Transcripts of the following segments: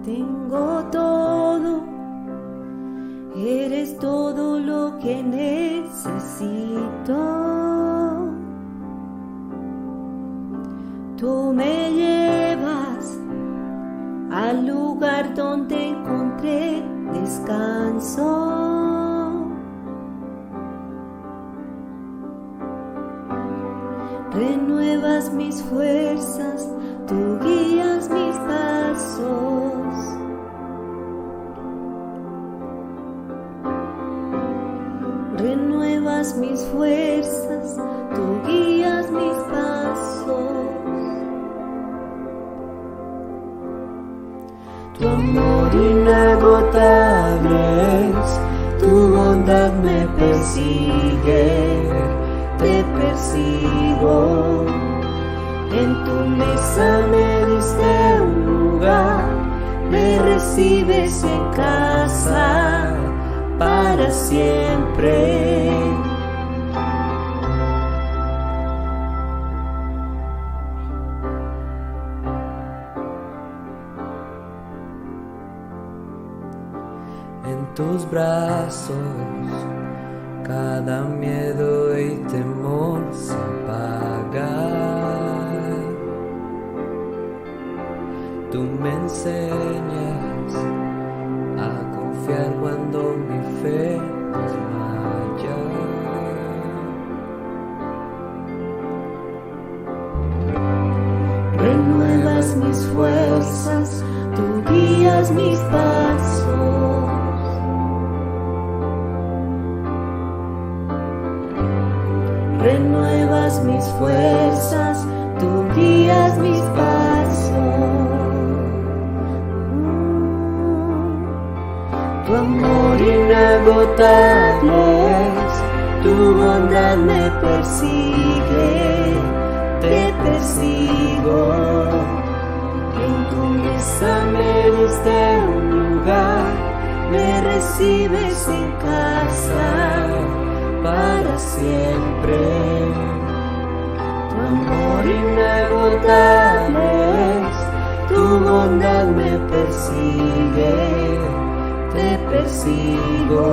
tengo todo, eres todo lo que necesito. Tú me llevas al lugar donde encontré descanso. Renuevas mis fuerzas, tú guías mis pasos. Renuevas mis fuerzas, tú guías mis pasos. Tu amor inagotable es, tu bondad me persigue, te persigo. En tu mesa me diste un lugar, me recibes en casa para siempre. En tus brazos cada miedo y temor se apaga. Tú me enseñas a confiar cuando mi fe desmaya. Renuevas mis fuerzas, tú guías mis pasos. Renuevas mis fuerzas, tú guías mis pasos. Tu amor inagotable es, tu bondad me persigue, te persigo. En tu mesa me diste un lugar, me recibes en casa para siempre. Tu amor inagotable es, tu bondad me persigue, te persigo.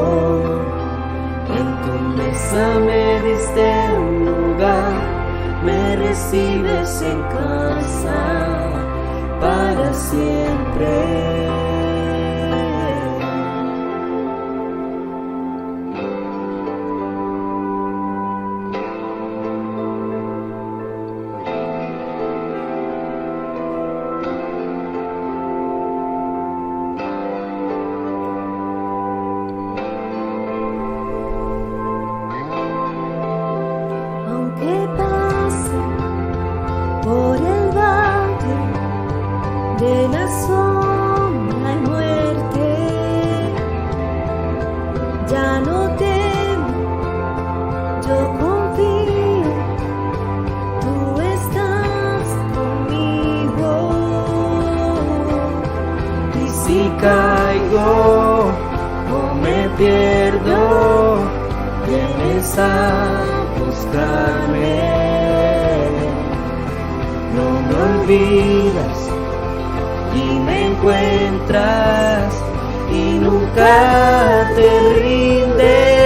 En tu mesa me diste un lugar, me recibes en casa para siempre. Por el valle de la sombra y muerte, ya no temo, yo confío, tú estás conmigo. Y si caigo o me pierdo, vienes a buscarme. No me olvidas y me encuentras y nunca te rindes.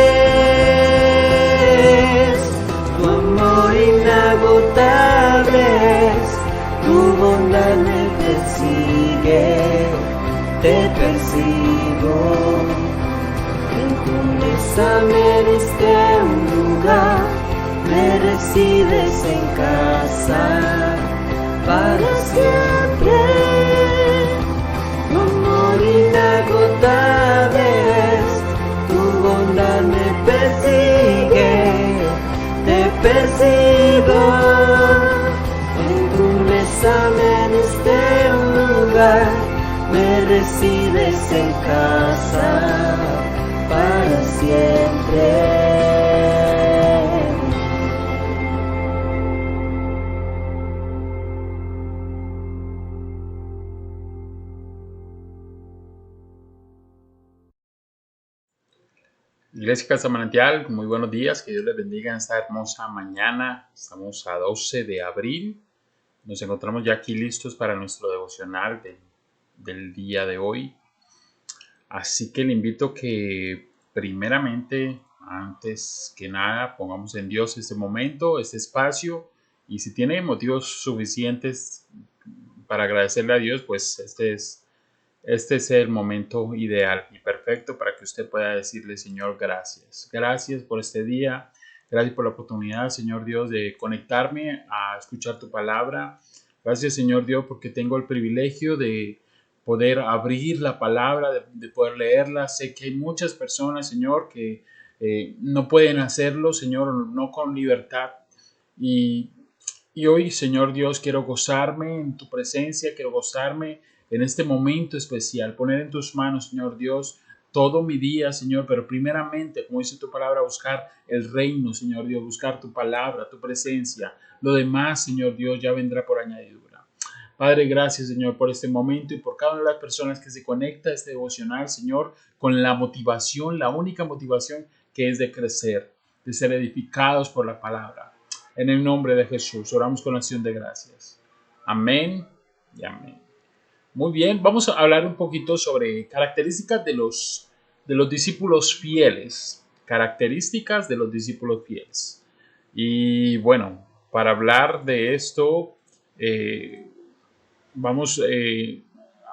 Tu amor inagotable es, tu bondad me persigue, te persigo. En tu mesa me diste un lugar, me recibes en casa para siempre. Tu amor inagotable es, tu bondad me persigue, te persigo. En tu mesa me diste un lugar, me recibes en casa para siempre. Iglesia Casa Manantial, muy buenos días, que Dios les bendiga en esta hermosa mañana. Estamos a 12 de abril, nos encontramos ya aquí listos para nuestro devocional del día de hoy. Así que le invito que primeramente, antes que nada, pongamos en Dios este momento, este espacio, y si tiene motivos suficientes para agradecerle a Dios, pues este es el momento ideal y perfecto para que usted pueda decirle: Señor, gracias. Gracias por este día. Gracias por la oportunidad, Señor Dios, de conectarme a escuchar tu palabra. Gracias, Señor Dios, porque tengo el privilegio de poder abrir la palabra, de poder leerla. Sé que hay muchas personas, Señor, que no pueden hacerlo, Señor, no con libertad. Y, y hoy, Señor Dios, quiero gozarme en tu presencia, quiero gozarme en este momento especial, poner en tus manos, Señor Dios, todo mi día, Señor, pero primeramente, como dice tu palabra, buscar el reino, Señor Dios, buscar tu palabra, tu presencia. Lo demás, Señor Dios, ya vendrá por añadidura. Padre, gracias, Señor, por este momento y por cada una de las personas que se conecta a este devocional, Señor, con la motivación, la única motivación que es de crecer, de ser edificados por la palabra. En el nombre de Jesús, oramos con acción de gracias. Amén y amén. Muy bien, vamos a hablar un poquito sobre características de los discípulos fieles. Características de los discípulos fieles. Y bueno, para hablar de esto, eh, vamos,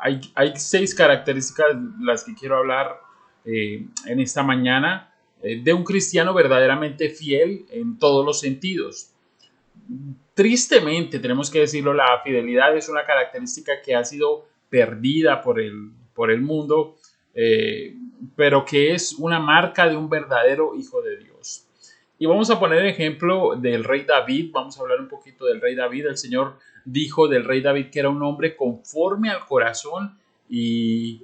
hay 6 características las que quiero hablar en esta mañana de un cristiano verdaderamente fiel en todos los sentidos. Tristemente, tenemos que decirlo, la fidelidad es una característica que ha sido perdida por el mundo, pero que es una marca de un verdadero hijo de Dios. Y vamos a poner el ejemplo del rey David. Vamos a hablar un poquito del rey David. El Señor dijo del rey David que era un hombre conforme al corazón y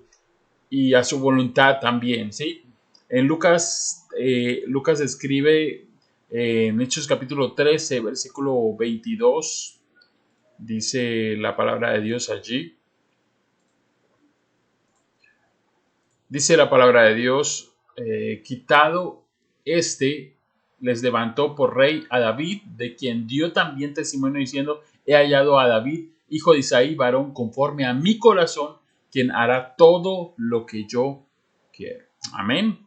a su voluntad también, ¿sí? En Lucas escribe en Hechos capítulo 13, versículo 22, dice la palabra de Dios allí. Dice la palabra de Dios: quitado les levantó por rey a David, de quien dio también testimonio diciendo: he hallado a David, hijo de Isaí, varón conforme a mi corazón, quien hará todo lo que yo quiero. Amén.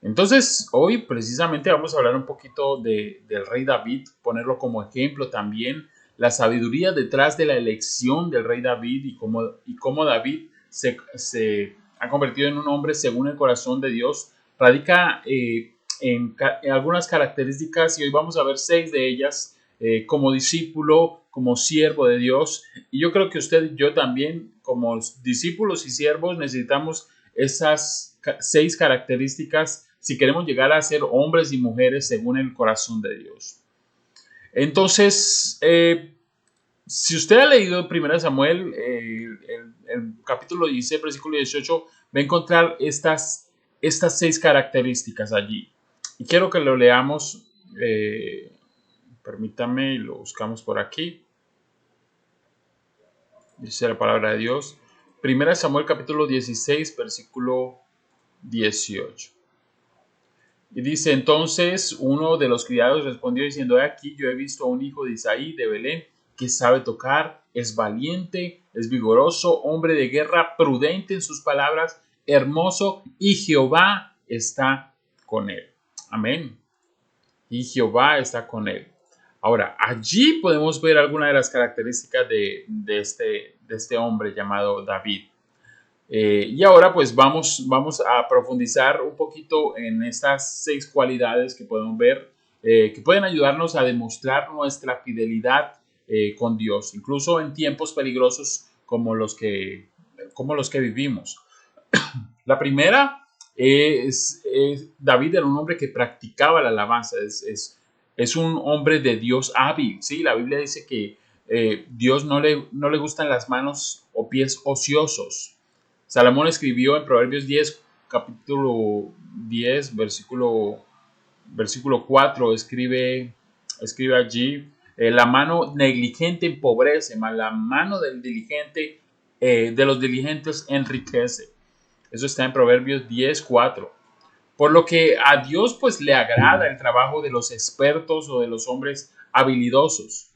Entonces, hoy precisamente vamos a hablar un poquito del rey David, ponerlo como ejemplo también, la sabiduría detrás de la elección del rey David y cómo David se ha convertido en un hombre según el corazón de Dios. Radica en algunas características y hoy vamos a ver 6 de ellas como discípulo, como siervo de Dios. Y yo creo que usted y yo también, como discípulos y siervos, necesitamos esas 6 características si queremos llegar a ser hombres y mujeres según el corazón de Dios. Entonces, si usted ha leído 1 Samuel, el capítulo 16, versículo 18, va a encontrar estas 6 características allí. Y quiero que lo leamos, permítame, y lo buscamos por aquí. Dice la palabra de Dios. 1 Samuel capítulo 16, versículo 18. Y dice: entonces uno de los criados respondió diciendo: he aquí, yo he visto a un hijo de Isaí de Belén, que sabe tocar, es valiente, es vigoroso, hombre de guerra, prudente en sus palabras, hermoso, y Jehová está con él. Amén. Y Jehová está con él. Ahora, allí podemos ver algunas de las características de este hombre llamado David. Y ahora pues vamos a profundizar un poquito en estas 6 cualidades que podemos ver, que pueden ayudarnos a demostrar nuestra fidelidad con Dios, incluso en tiempos peligrosos como los que vivimos. La primera es David era un hombre que practicaba la alabanza, es un hombre de Dios hábil, ¿sí? La Biblia dice que Dios no le gustan las manos o pies ociosos. Salomón escribió en Proverbios 10, capítulo 10, versículo 4, escribe allí: la mano negligente empobrece, mas la mano del diligente, de los diligentes enriquece. Eso está en Proverbios 10, 4. Por lo que a Dios pues le agrada el trabajo de los expertos o de los hombres habilidosos.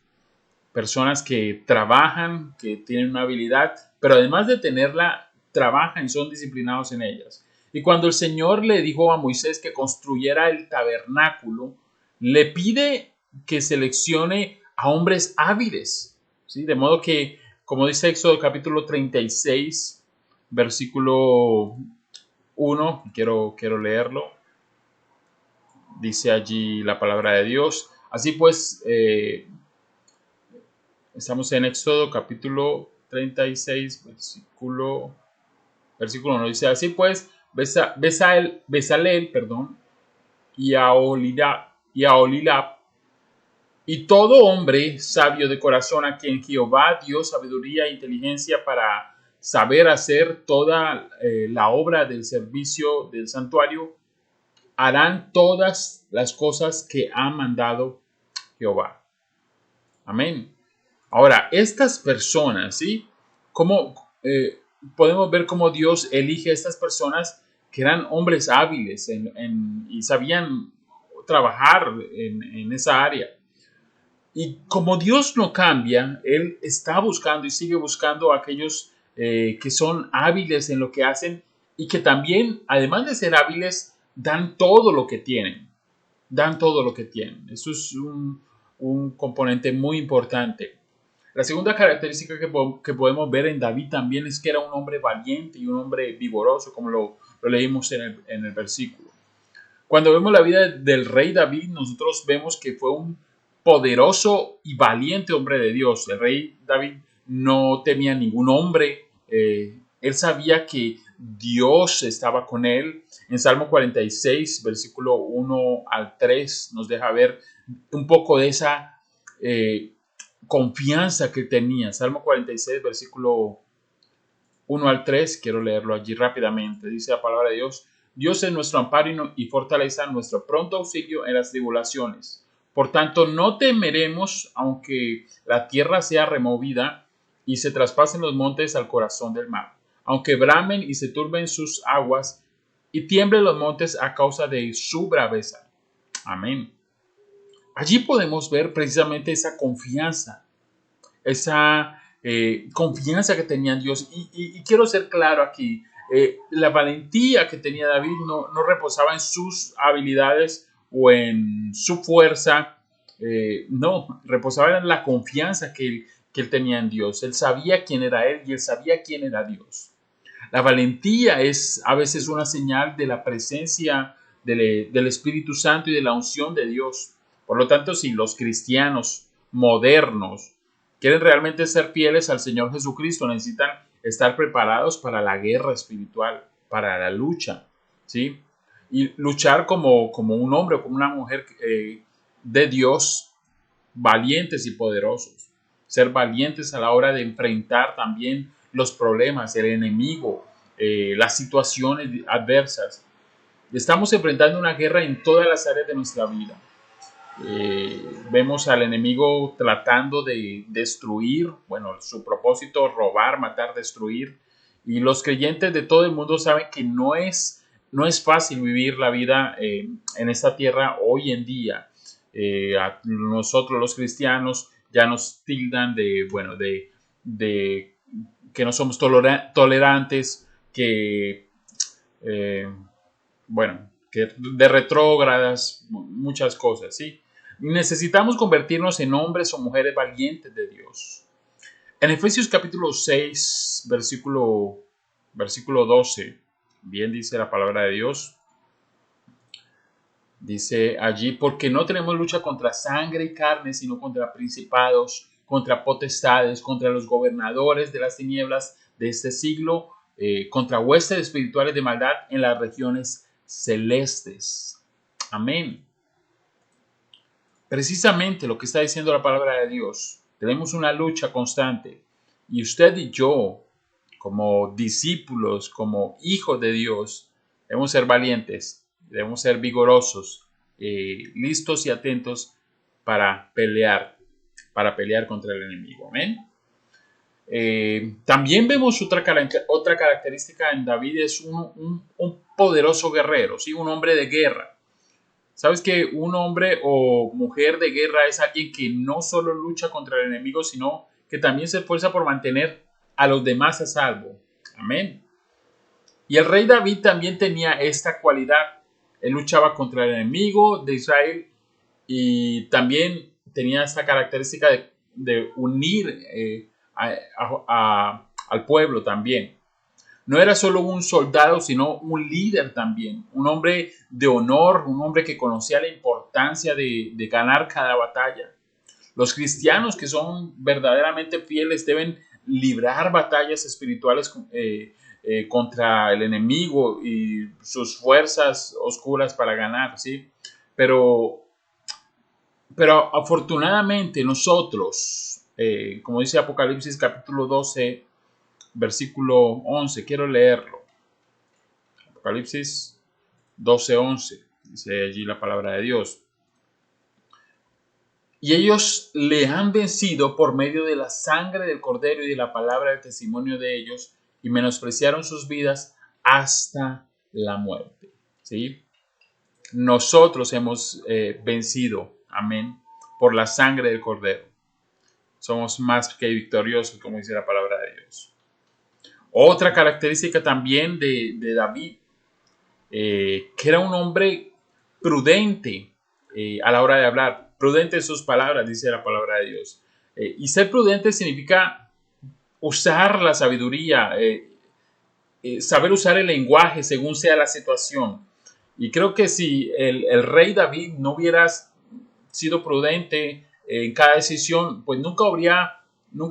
personas que trabajan, que tienen una habilidad, pero además de tenerla, trabajan y son disciplinados en ellas. Y cuando el Señor le dijo a Moisés que construyera el tabernáculo, le pide que seleccione a hombres hábiles, ¿sí? De modo que, como dice Éxodo capítulo 36, versículo 1, quiero leerlo, dice allí la palabra de Dios. Así pues, estamos en Éxodo capítulo 36, versículo 1. Dice, así pues, Bezalel, y a Olilab, y todo hombre sabio de corazón a quien Jehová dio sabiduría e inteligencia para saber hacer toda la obra del servicio del santuario, harán todas las cosas que ha mandado Jehová. Amén. Ahora, estas personas, ¿sí? ¿Cómo podemos ver cómo Dios elige a estas personas que eran hombres hábiles y sabían trabajar en esa área? Y como Dios no cambia, Él está buscando y sigue buscando a aquellos que son hábiles en lo que hacen y que también, además de ser hábiles, dan todo lo que tienen. Dan todo lo que tienen. Eso es un componente muy importante. La segunda característica que podemos ver en David también es que era un hombre valiente y un hombre vigoroso, como lo leímos en el versículo. Cuando vemos la vida del rey David, nosotros vemos que fue un poderoso y valiente hombre de Dios. El rey David no temía a ningún hombre. Él sabía que Dios estaba con él. En Salmo 46, versículo 1 al 3, nos deja ver un poco de esa confianza que tenía. Salmo 46, versículo 1 al 3, quiero leerlo allí rápidamente. Dice la palabra de Dios: Dios es nuestro amparo y fortaleza, nuestro pronto auxilio en las tribulaciones. Por tanto, no temeremos, aunque la tierra sea removida y se traspasen los montes al corazón del mar, aunque bramen y se turben sus aguas y tiemblen los montes a causa de su braveza. Amén. Allí podemos ver precisamente esa confianza que tenía en Dios. Y quiero ser claro aquí, la valentía que tenía David no reposaba en sus habilidades o en su fuerza, no, reposaba en la confianza que él tenía en Dios. Él sabía quién era él y él sabía quién era Dios. La valentía es a veces una señal de la presencia del Espíritu Santo y de la unción de Dios. Por lo tanto, si los cristianos modernos quieren realmente ser fieles al Señor Jesucristo, necesitan estar preparados para la guerra espiritual, para la lucha, ¿sí? Y luchar como un hombre o como una mujer de Dios, valientes y poderosos. Ser valientes a la hora de enfrentar también los problemas, el enemigo, las situaciones adversas. Estamos enfrentando una guerra en todas las áreas de nuestra vida. Vemos al enemigo tratando de destruir, bueno, su propósito: robar, matar, destruir. Y los creyentes de todo el mundo saben que no es fácil vivir la vida en esta tierra hoy en día. A nosotros los cristianos ya nos tildan de que no somos tolerantes, que que de retrógradas, muchas cosas, ¿sí? Necesitamos convertirnos en hombres o mujeres valientes de Dios. En Efesios capítulo 6, versículo 12, bien dice la palabra de Dios. Dice allí: porque no tenemos lucha contra sangre y carne, sino contra principados, contra potestades, contra los gobernadores de las tinieblas de este siglo, contra huestes espirituales de maldad en las regiones celestes. Amén. Precisamente lo que está diciendo la palabra de Dios. Tenemos una lucha constante. Y usted y yo, como discípulos, como hijos de Dios, debemos ser valientes, debemos ser vigorosos, listos y atentos para pelear contra el enemigo. Amén. También vemos otra característica en David: es un poderoso guerrero, ¿sí? Un hombre de guerra. ¿Sabes que un hombre o mujer de guerra es alguien que no solo lucha contra el enemigo, sino que también se esfuerza por mantener a los demás a salvo? Amén. Y el rey David también tenía esta cualidad. Él luchaba contra el enemigo de Israel y también tenía esta característica de unir al pueblo también. No era solo un soldado, sino un líder también, un hombre de honor, un hombre que conocía la importancia de ganar cada batalla. Los cristianos que son verdaderamente fieles deben librar batallas espirituales contra el enemigo y sus fuerzas oscuras para ganar, ¿sí? Pero, pero afortunadamente nosotros, como dice Apocalipsis capítulo 12, versículo 11, quiero leerlo. Apocalipsis 12:11, dice allí la palabra de Dios. Y ellos le han vencido por medio de la sangre del Cordero y de la palabra del testimonio de ellos, y menospreciaron sus vidas hasta la muerte. ¿Sí? Nosotros hemos vencido, amén, por la sangre del Cordero. Somos más que victoriosos, como dice la palabra de Dios. Otra característica también de David, que era un hombre prudente a la hora de hablar, prudente en sus palabras, dice la palabra de Dios. Y ser prudente significa usar la sabiduría, saber usar el lenguaje según sea la situación. Y creo que si el rey David no hubiera sido prudente en cada decisión, pues nunca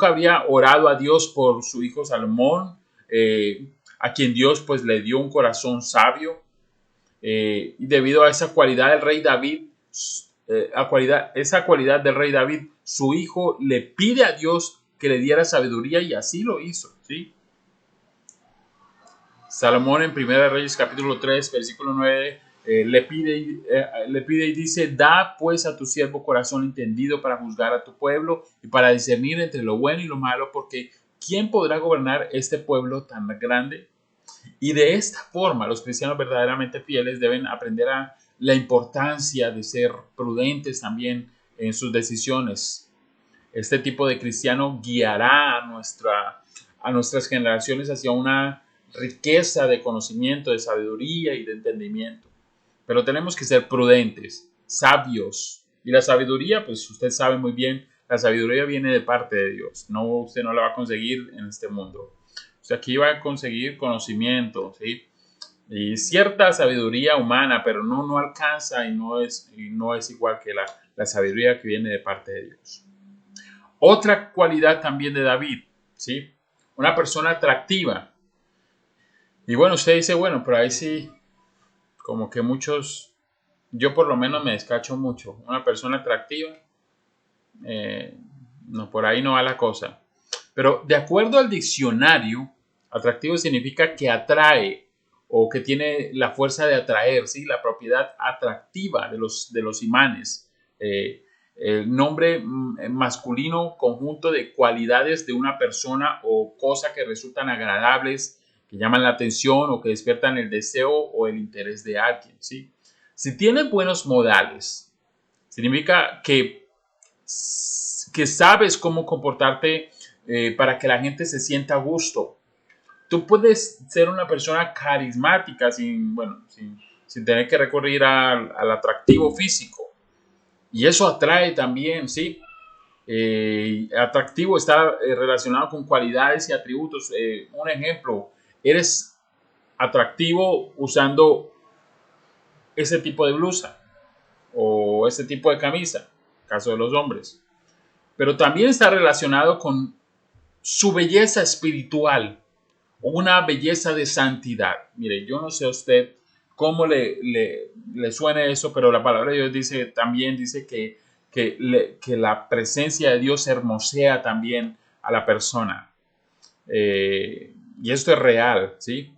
habría orado a Dios por su hijo Salomón, a quien Dios pues le dio un corazón sabio. Y debido a esa cualidad del rey David, esa cualidad del rey David, su hijo le pide a Dios que le diera sabiduría y así lo hizo, ¿sí? Salomón en 1 Reyes capítulo 3, versículo 9, le pide y dice: da pues a tu siervo corazón entendido para juzgar a tu pueblo y para discernir entre lo bueno y lo malo, porque ¿quién podrá gobernar este pueblo tan grande? Y de esta forma los cristianos verdaderamente fieles deben aprender a la importancia de ser prudentes también en sus decisiones. Este tipo de cristiano guiará a nuestras generaciones hacia una riqueza de conocimiento, de sabiduría y de entendimiento. Pero tenemos que ser prudentes, sabios. Y la sabiduría, pues usted sabe muy bien, la sabiduría viene de parte de Dios. No, usted no la va a conseguir en este mundo. Usted aquí va a conseguir conocimiento, ¿sí? Y cierta sabiduría humana, pero no alcanza y no es igual que la sabiduría que viene de parte de Dios. Otra cualidad también de David, ¿sí? Una persona atractiva. Y bueno, usted dice, bueno, pero ahí sí, como que muchos, yo por lo menos me descacho mucho. Una persona atractiva, no, por ahí no va la cosa. Pero de acuerdo al diccionario, atractivo significa que atrae o que tiene la fuerza de atraer, ¿sí? La propiedad atractiva de los imanes. El nombre masculino conjunto de cualidades de una persona o cosa que resultan agradables, que llaman la atención o que despiertan el deseo o el interés de alguien, ¿sí? Si tiene buenos modales, significa que sabes cómo comportarte para que la gente se sienta a gusto. Tú puedes ser una persona carismática sin tener que recurrir al atractivo físico. Y eso atrae también, ¿sí? Atractivo está relacionado con cualidades y atributos. Un ejemplo, eres atractivo usando ese tipo de blusa o ese tipo de camisa, caso de los hombres. Pero también está relacionado con su belleza espiritual, una belleza de santidad. Mire, yo no sé a usted cómo le suene eso, pero la palabra de Dios también dice que la presencia de Dios hermosea también a la persona. Y esto es real, ¿sí?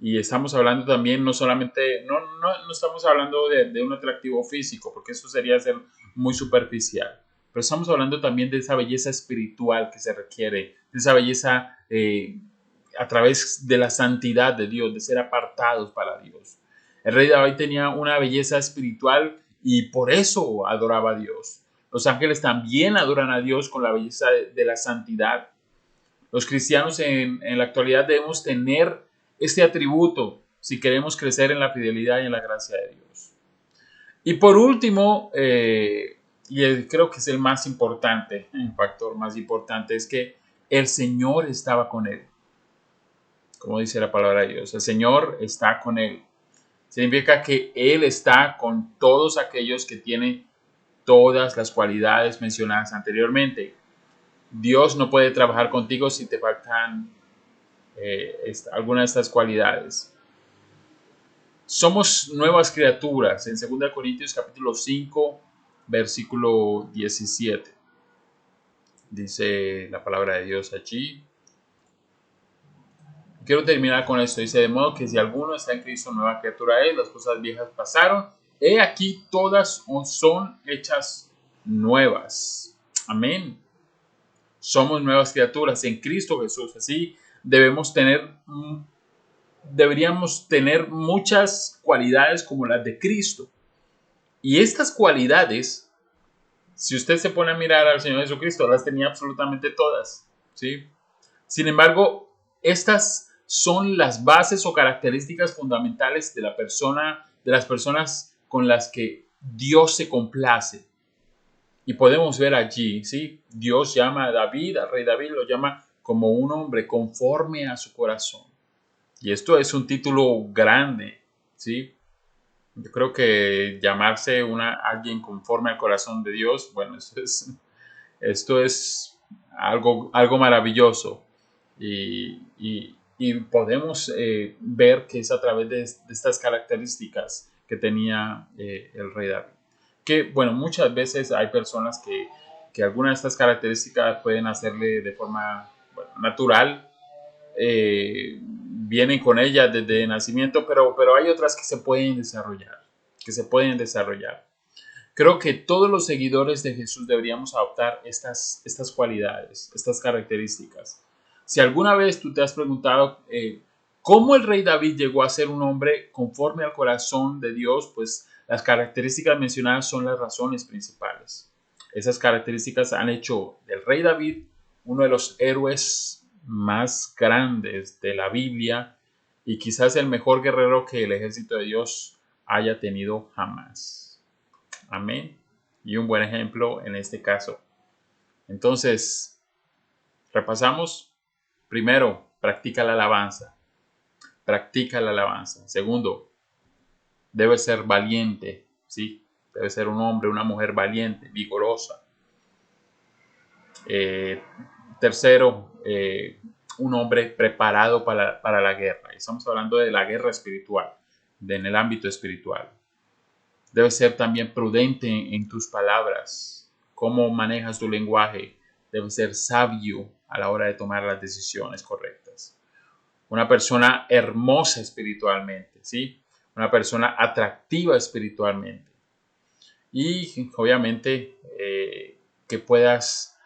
Y estamos hablando también no solamente, no estamos hablando de un atractivo físico, porque eso sería ser muy superficial. Pero estamos hablando también de esa belleza espiritual que se requiere, de esa belleza a través de la santidad de Dios, de ser apartados para Dios. El rey David tenía una belleza espiritual y por eso adoraba a Dios. Los ángeles también adoran a Dios con la belleza de la santidad. Los cristianos en la actualidad debemos tener este atributo si queremos crecer en la fidelidad y en la gracia de Dios. Y por último, creo que es el más importante, el factor más importante, es que el Señor estaba con él. Como dice la palabra de Dios, el Señor está con él. Significa que Él está con todos aquellos que tienen todas las cualidades mencionadas anteriormente. Dios no puede trabajar contigo si te faltan alguna de estas cualidades. Somos nuevas criaturas. En 2 Corintios capítulo 5, versículo 17. Dice la palabra de Dios allí. Quiero terminar con esto. Dice, de modo que si alguno está en Cristo, nueva criatura es, las cosas viejas pasaron. He aquí, todas son hechas nuevas. Amén. Somos nuevas criaturas en Cristo Jesús. Así deberíamos tener muchas cualidades como las de Cristo. Y estas cualidades, si usted se pone a mirar al Señor Jesucristo, las tenía absolutamente todas, ¿sí? Sin embargo, estas son las bases o características fundamentales de las personas con las que Dios se complace. Y podemos ver allí, ¿sí? Dios llama a David, al rey David, lo llama como un hombre conforme a su corazón. Y esto es un título grande, ¿sí? Yo creo que llamarse alguien conforme al corazón de Dios, bueno, esto es algo maravilloso. Y podemos ver que es a través de estas características que tenía el rey David. Que, bueno, muchas veces hay personas que algunas de estas características pueden hacerle de forma natural, vienen con ellas desde nacimiento, pero hay otras que se pueden desarrollar. Creo que todos los seguidores de Jesús deberíamos adoptar estas cualidades, estas características. Si alguna vez tú te has preguntado cómo el rey David llegó a ser un hombre conforme al corazón de Dios, pues las características mencionadas son las razones principales. Esas características han hecho del rey David uno de los héroes más grandes de la Biblia y quizás el mejor guerrero que el ejército de Dios haya tenido jamás. Amén. Y un buen ejemplo en este caso. Entonces, repasamos. Primero, practica la alabanza. Segundo, debe ser valiente, ¿sí? Debe ser un hombre, una mujer valiente, vigorosa. Tercero, un hombre preparado para la guerra. Estamos hablando de la guerra espiritual, en el ámbito espiritual. Debes ser también prudente en tus palabras. Cómo manejas tu lenguaje. Debes ser sabio a la hora de tomar las decisiones correctas. Una persona hermosa espiritualmente, ¿sí? Una persona atractiva espiritualmente. Y obviamente que puedas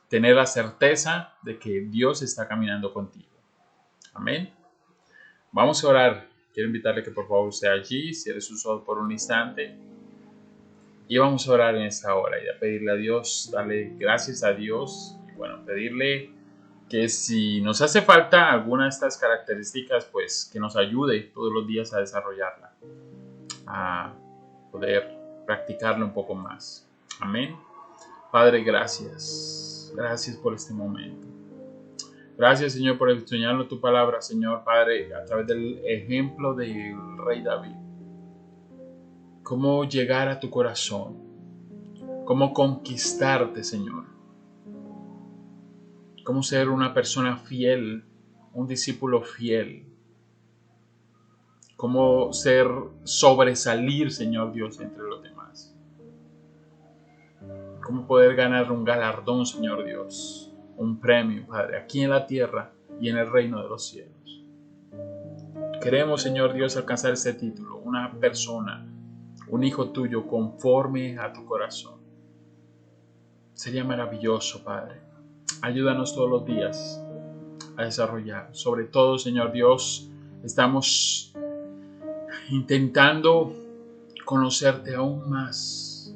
tener la certeza de que Dios está caminando contigo. Amén. Vamos a orar. Quiero invitarle que por favor sea allí, cierre sus ojos por un instante. Y vamos a orar en esta hora y a pedirle a Dios, darle gracias a Dios. Y bueno, pedirle que si nos hace falta alguna de estas características, pues que nos ayude todos los días a desarrollarla, a poder practicarla un poco más. Amén. Padre, gracias. Gracias por este momento. Gracias, Señor, por enseñarnos tu palabra, Señor, Padre, a través del ejemplo del rey David. Cómo llegar a tu corazón. Cómo conquistarte, Señor. Cómo ser una persona fiel, un discípulo fiel. Cómo sobresalir, Señor Dios, entre los demás. Cómo poder ganar un galardón, Señor Dios. Un premio, Padre, aquí en la tierra y en el reino de los cielos. Queremos, Señor Dios, alcanzar ese título, una persona, un hijo tuyo conforme a tu corazón. Sería maravilloso, Padre. Ayúdanos todos los días a desarrollar. Sobre todo, Señor Dios, estamos intentando conocerte aún más,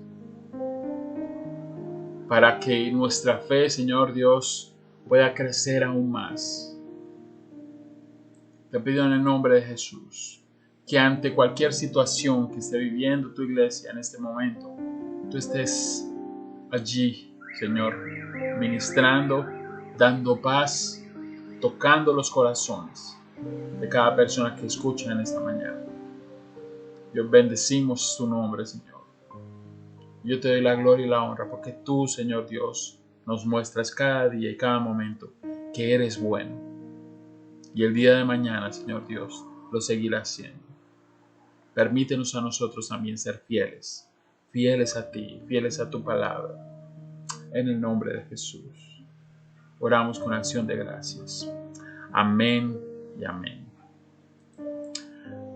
para que nuestra fe, Señor Dios, pueda crecer aún más. Te pido en el nombre de Jesús que ante cualquier situación que esté viviendo tu iglesia en este momento, tú estés allí, Señor, ministrando, dando paz, tocando los corazones de cada persona que escucha en esta mañana. Dios, bendecimos tu nombre, Señor. Yo te doy la gloria y la honra porque tú, Señor Dios, nos muestras cada día y cada momento que eres bueno. Y el día de mañana, Señor Dios, lo seguirás siendo. Permítenos a nosotros también ser fieles, fieles a ti, fieles a tu palabra. En el nombre de Jesús. Oramos con acción de gracias. Amén y amén.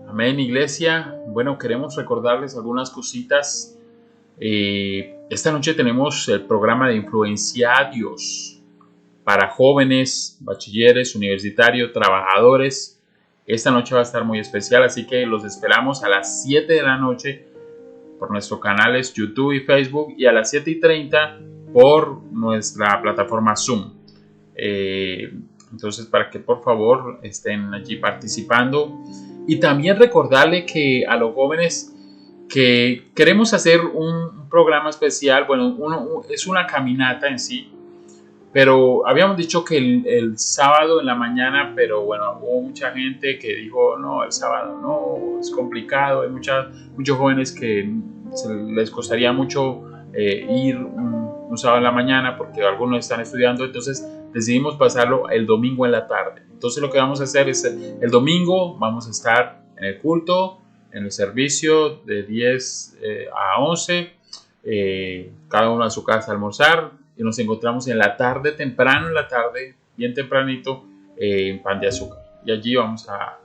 Amén, iglesia. Bueno, queremos recordarles algunas cositas. Esta noche tenemos el programa de Influenciadios para jóvenes, bachilleres, universitarios, trabajadores. Esta noche va a estar muy especial, así que los esperamos a las 7 de la noche por nuestros canales YouTube y Facebook y a las 7:30 por nuestra plataforma Zoom. Entonces, para que por favor estén allí participando. Y también recordarle que a los jóvenes que queremos hacer un programa especial, bueno, es una caminata en sí, pero habíamos dicho que el sábado en la mañana, pero bueno, hubo mucha gente que dijo, no, el sábado no, es complicado, hay muchos jóvenes que les costaría mucho ir un sábado en la mañana porque algunos están estudiando, entonces decidimos pasarlo el domingo en la tarde. Entonces lo que vamos a hacer es el domingo vamos a estar en el culto, en el servicio de 10 a 11, cada uno a su casa a almorzar, y nos encontramos en la tarde, temprano en la tarde, bien tempranito, en Pan de Azúcar. Y allí vamos a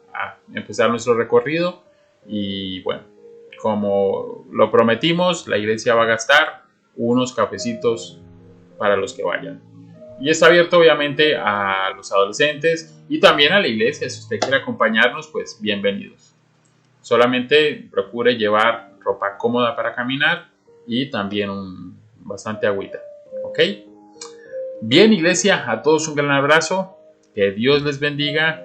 empezar nuestro recorrido y bueno, como lo prometimos, la iglesia va a gastar unos cafecitos para los que vayan. Y está abierto obviamente a los adolescentes y también a la iglesia. Si usted quiere acompañarnos, pues bienvenidos. Solamente procure llevar ropa cómoda para caminar y también bastante agüita. ¿Ok? Bien, iglesia, a todos un gran abrazo. Que Dios les bendiga.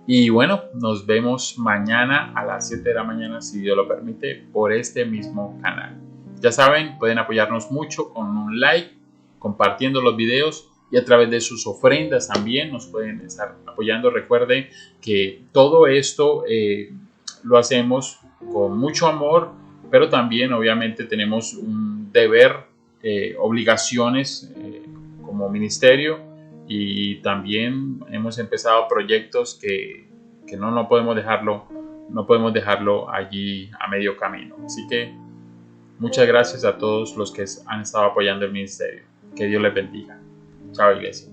Y bueno, nos vemos mañana a las 7 de la mañana, si Dios lo permite, por este mismo canal. Ya saben, pueden apoyarnos mucho con un like, compartiendo los videos y a través de sus ofrendas también nos pueden estar apoyando. Recuerden que todo esto lo hacemos con mucho amor, pero también obviamente tenemos un deber, obligaciones como ministerio, y también hemos empezado proyectos que no podemos dejarlo allí a medio camino. Así que muchas gracias a todos los que han estado apoyando el ministerio. Que Dios les bendiga. Chao, iglesia.